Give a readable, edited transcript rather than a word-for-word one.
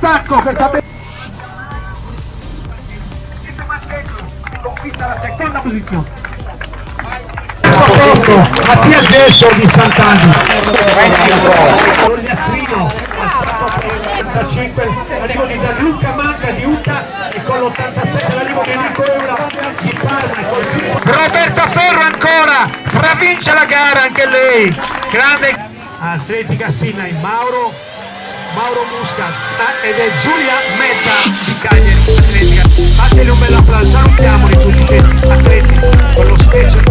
attacco per sapere. Conquista la seconda posizione. Mattia Gesso di Sant'Anni. Rogliastrino al 35, l'arrivo di Gianluca Manca di Uta e con l'87 l'arrivo di Enrico Eura di Parma. Roberta Ferro ancora, stravince la gara anche lei. Grande Atletica Sinai, Mauro Musca ed è Giulia Metta di Cagliari Atletica. Fateli un bel applauso, salutiamoli tutti questi atleti con lo special